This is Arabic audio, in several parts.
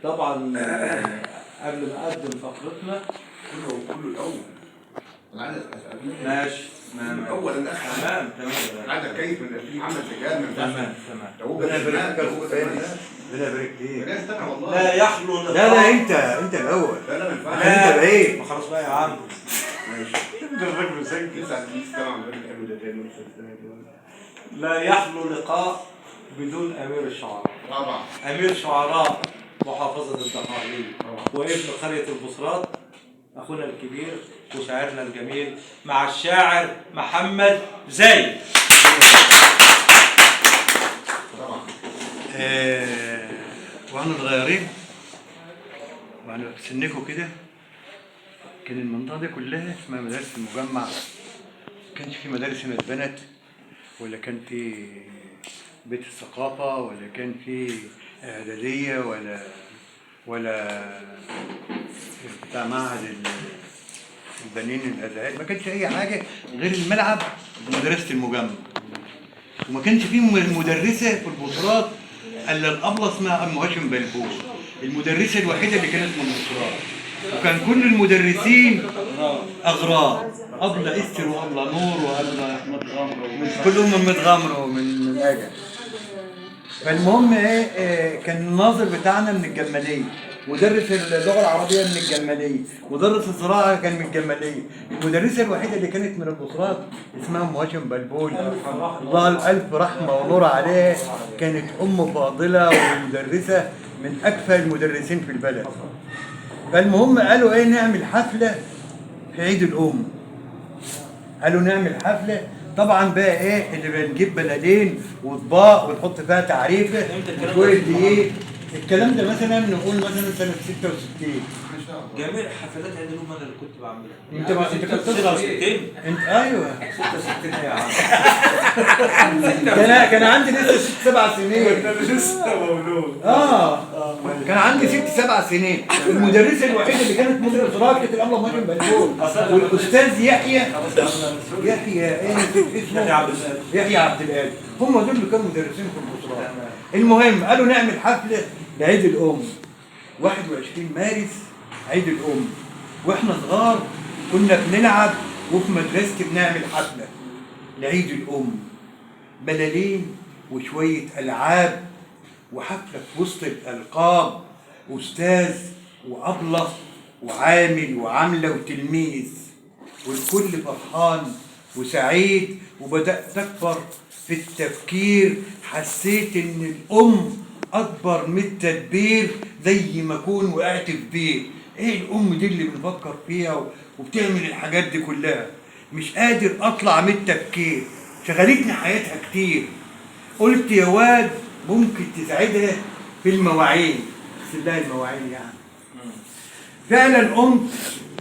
طبعا قبل ما اقدم فقرتنا كله الاول. انا عايز اسال ماشي الاول الاخر. تمام عايز كيف من في عمل سجال من تمام لو هو ربنا يبارك فيك. لا يخلو لا انت الاول. لا ما ينفعش. انت بعيد. ما خلاص بقى يا عم. ماشي. الراجل مسجل طبعا ده تاني. لا يخلو لقاء بدون امير الشعراء. طبعا. امير شعراء محافظه الدقهليه وابن قريه البصرات، اخونا الكبير وشاعرنا الجميل مع الشاعر محمد زايد. طبعا. واحنا صغيرين واحنا في سنكم كده كان المنطقه دي كلها اسمها مدارس المجمع. ما كانش في مدارس هنا اتبنت، ولا كان في بيت الثقافه، ولا كان في اعداديه، ولا بتاع معهد البنين الازهري. ما كانش اي حاجه غير الملعب ومدرسه المجمع. وما كانش فيه مدرسه في البصرات الا الابله اسمها ام هاشم بلبول، المدرسه الوحيده اللي كانت من البصرات. وكان كل المدرسين اغراب، ابله استر وابله نور وابله احمد غمره، كلهم من متغمره ومن اجل. فالمهم كان الناظر بتاعنا من الجماليه، مدرس اللغه العربيه من الجماليه، مدرس الزراعه كان من الجماليه. المدرسه الوحيده اللي كانت من البصرات اسمها ام هاشم بلبول، الله الف رحمه ونور عليها. كانت ام فاضله ومدرسه من اكفأ المدرسين في البلد. فالمهم قالوا نعمل حفله في عيد الام. قالوا نعمل حفله، طبعا بقى اللي بنجيب بلدين واطباق ونحط فيها تعريفه وشويه دقيق. الكلام ده مثلا نقول مثلا سنه 66. جميع حفلات عيد الام انا اللي كنت بعملها. انت كنت تصغر. 66. انت ايوه 66 يا عم. كان عندي لسه 6-7 سنين. لسه مولود. كان عندي 6-7 سنين. المدرسه الوحيده اللي كانت من البصرات كانت الابله ماجد بلبول، والاستاذ يحيى يحيى عبد القادر. هم دول اللي كانوا مدرسين في البصرات. المهم قالوا نعمل حفله لعيد الام 21 مارس عيد الام. واحنا صغار كنا بنلعب، وفي مدرستي بنعمل حفله لعيد الام، بلالين وشويه العاب وحفله في وسط الالقاب، استاذ وابله وعامل وعامله وتلميذ، والكل فرحان وسعيد. وبدات اكبر في التفكير، حسيت ان الام اكبر من التدبير، زي ما اكون وقعت في بيت. ايه الام دي اللي بنفكر فيها وبتعمل الحاجات دي كلها؟ مش قادر اطلع من التفكير، شغلتني حياتها كتير. قلت يا واد ممكن تساعدها في المواعين، بس الله المواعين يعني. فعلا قمت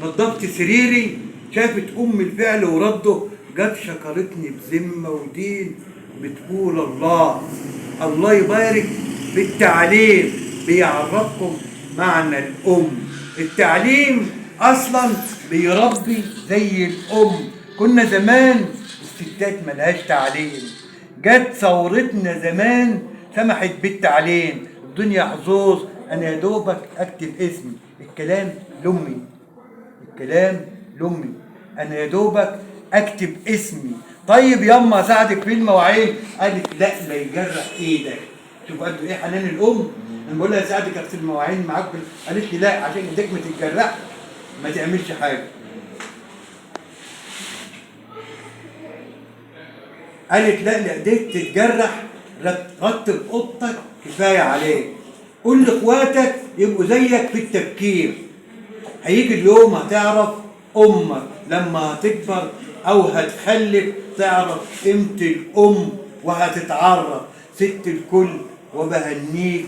نظفت سريري، شافت ام الفعل ورده، جت شكرتني بذمه ودين، بتقول الله يبارك في التعليم، بيعرفكم معنى الام. التعليم اصلا بيربي زي الام. كنا زمان الستات ملهاش تعليم، جت ثورتنا زمان سمحت بالتعليم. الدنيا حظوظ، انا يا دوبك اكتب اسمي، الكلام لامي، انا يا دوبك اكتب اسمي. طيب يما اساعدك في المواعين؟ قالت لا يجرح ايدك. شوف قد ايه حنان الام. انا بقول لها اساعدك اغسل المواعين معاك، قالت لي لا عشان ايديك ما تتجرحش ما تعملش حاجه. قالت لا ايديك تتجرح، رتب اوضتك كفايه عليك، قول لاخواتك يبقوا زيك في التفكير. هيجي اليوم هتعرف امك لما هتكبر او هتخلف، تعرف قيمه الام وهتتعرف. ست الكل وبهنيك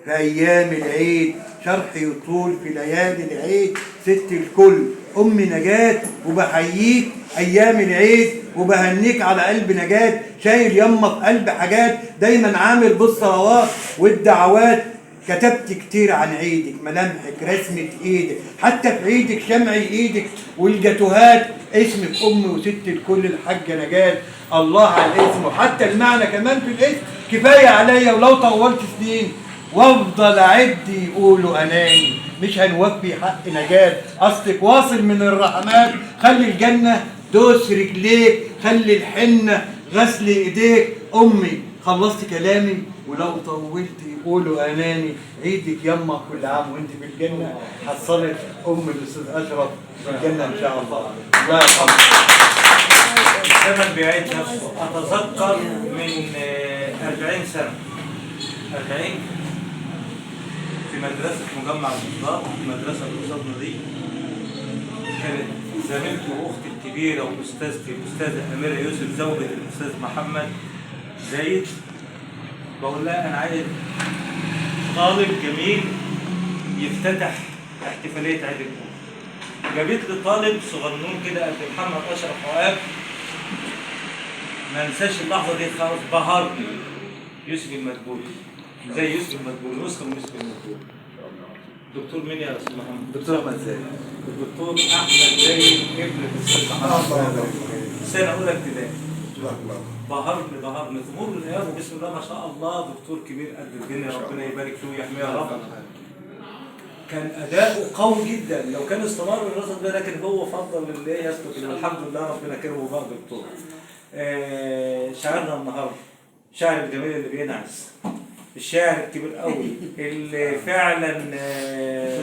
في ايام العيد، شرحي يطول في ليالي العيد. ست الكل ام نجاة وبحييك ايام العيد، وبهنيك على قلب نجاة، شايل يما في قلب حاجات، دايما عامل بالصلوات والدعوات. كتبت كتير عن عيدك، ملامحك رسمة ايدك، حتى في عيدك شمعي ايدك والجاتوهات، اسمك ام وست الكل الحاجة نجاة. الله على الاسم، وحتى المعنى كمان في الاسم كفايه عليا، ولو طولت سنين وافضل اعد يقولوا اناني. مش هنوفي حق نجاة، اصلك واصل من الرحمات. خلي الجنه دوس رجليك، خلي الحنه غسل ايديك. امي خلصت كلامي، ولو طولت يقولوا اناني. عيدك يما كل عام وانت في الجنه. حصلت ام الاستاذ اشرف في الجنه ان شاء الله. الله يرحمه. الزمن بيعيد نفسه. أتذكر من 40 سنة 40 في مدرسة مجمع البطلات، المدرسة اللي قصادنا دي، كانت زميلتي وأختي الكبيرة وأستاذتي الأستاذة أميرة يوسف زوجة الأستاذ محمد زايد. بقول لها أنا عايز طالب جميل يفتتح احتفالية عيد الأم. جابت لي طالب صغنون كده قد محمد أشرف عقاب، ما انساش اللحظه دي خالص، بهرني. يوسف المدبولي، زي يوسف المدبولي، نسخه من يوسف المدبولي. دكتور مين يا استاذ محمد؟ دكتور احمد زاهد. الدكتور احمد زاهد ابن الاستاذ محمد، سنه اولى ابتدائي. بهرني تمر الايام وبسم الله ما شاء الله دكتور كبير قد الدنيا، ربنا يبارك فيه ويحميه يا رب. كان اداؤه قوي جدا، لو كان استمر الرصد ده، لكن هو فضل اللي يسكت. والحمد لله ربنا كرمه بقى دكتور. شاعرنا النهارده، الشاعر الجميل اللي بينعس، الشاعر الكبير قوي اللي فعلا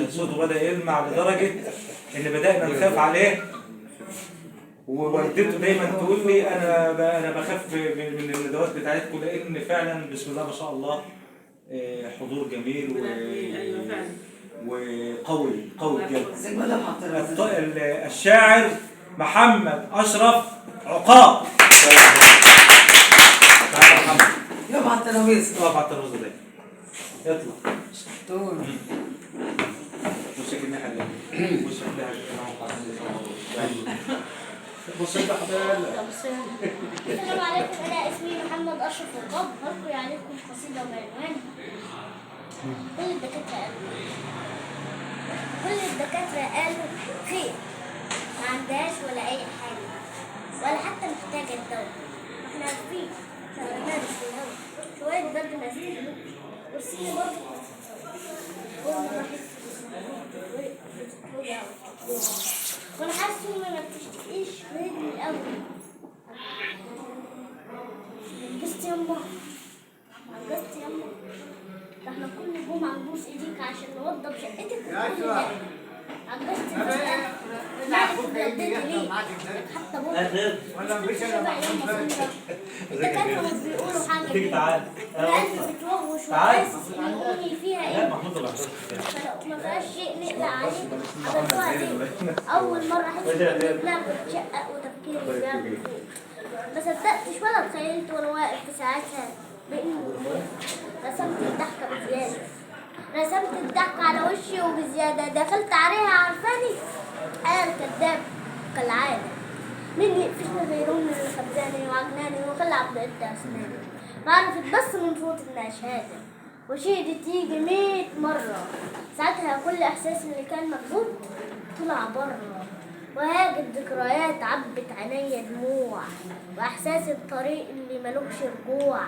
صوته بدأ يلمع لدرجة ان بدأنا نخاف عليه. ووالدته دايما تقول لي انا بخاف من الندوات بتاعتكم، لان فعلا بسم الله ما شاء الله حضور جميل وقوي بجد. الشاعر محمد أشرف عقاب. تعالى محمد. يقف على الترابيزه. اقف على الترابيزه دي. اطلع. طول. وشك الناحية دي. وشك بص انت حبايبي. السلام عليكم، انا اسمي محمد اشرف عقاب. هلقي عليكم قصيده بعنوان كل الدكاتره قالوا خير، ما عندهاش ولا اي حاجه، ولا حتى محتاجه الدواء. احنا عارفين احنا بنمارس في الهواء شويه برد ما يستاهلوش، والسيني برضه اول مره احس وانا حاسس امي ما بتشتكيش رجلي الاول. عجزت يما، عجزت يما، ده احنا كل جمعه نبوس ايديك عشان نوضب شقتك وكل ده. عجزت بقى، مالك اتجددت ليه؟ حتى بكره ولا مفيش شبع يما صغيره. الدكاتره مش بيقولوا حاجه تيجي ليه؟ تعالى. انا قلبي بتوغوش وحاسس ان امي فيها لا ايه؟ محمود الله ما فيهاش شيء نقلق عليه. عملتوها ليه؟ أول مرة أحس إن دماغي بتشقق وتفكيري بيعمل فوق. ما صدقتش ولا تخيلت وأنا واقف في ساعتها بإني بموت. رسمت الضحكة بزيادة، رسمت الضحكة على وشي وبزيادة. دخلت عليها عارفاني؟ قال كداب كالعادة. مين يقفشني غير أمي اللي خبزاني وعجناني وخلى عبد أسناني. ما عرفت بس من صوت إنها شهادة، وشهدت يجي 100 مرة. ساعتها كل إحساس اللي كان مكبوت طلع بره، وهاجت ذكريات عبت عينيا دموع، وإحساس الطريق اللي ملوش رجوع.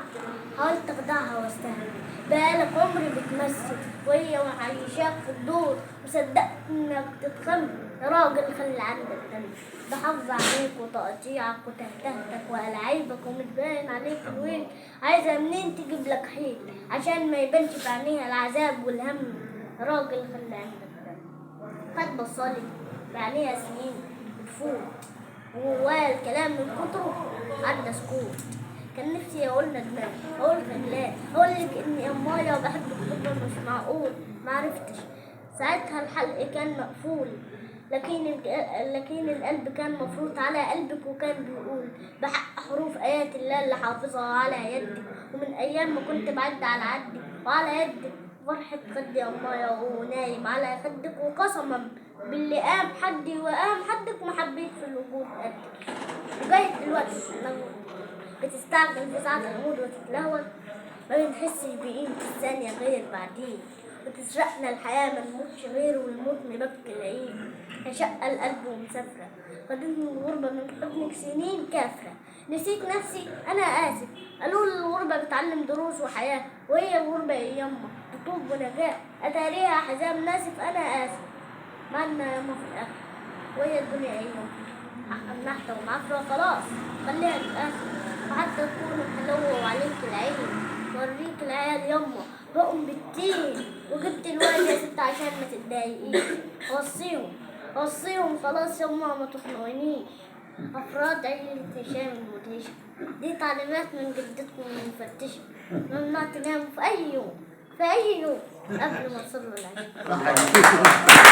حاولت أخدعها واستهبل، بقالك عمري بتمثل وهي وعايشاك في الدور، وصدقت إنك تتخم. يا راجل خلي عندك دم، ده حافظ عليك وتقطيعك وتهتهتك وألعيبك ومتباين عليك الويل. عايزة منين تجيب لك حيل عشان ما يبانش في عينيها العذاب والهم. يا راجل خلي عندك دم. قد بصلي في عينيها سنين بتفوت، وجوايا الكلام من كتره عدى سكوت. كان نفسي اقول ندمان، اقول خجلان، اقول لك اني امايه وبحبك حبا مش معقول. معرفتش ساعتها، الحلق كان مقفول، لكن القلب كان مفروض على قلبك، وكان بيقول بحق حروف آيات الله اللي حافظها على يدك. ومن أيام ما كنت بعد على عدك وعلى يدك فرحة خدي أمايا ونايم على خدك، وقسما باللي قام حدي وقام حدك ما حبيت في الوجود قدك. وجاي دلوقتي بتستعجل في ساعة العمود وتتلهوت، ما بنحسش بقيمة الثانية غير بعدين. وتسرقنا الحياة ما نموتش غيره والموت نبكي العيد. هشق القلب ومسافرة خدتني الغربة من حضنك سنين كافرة. نسيت نفسي أنا آسف، قالوا لي الغربة بتعلم دروس وحياة، وهي الغربة يا يما تطوب ونجاة. أتاريها حزام ناسف أنا آسف، مالنا يما في الآخر وهي الدنيا أيام. حق النحتة ومعفرة خلاص خليها للآخر، وحتى تكون حلوة وعليك العين وريك العيال يما بقوا بالتين. وجبت الواد يا ست عشان ما تتضايقيش، وصيهم خلاص يما ما تخنقنيش. أفراد عيلة هشام المدهشة دي تعليمات من جدتكم المفتشة، ممنوع تناموا في أي يوم قبل ما تصلوا العشاء.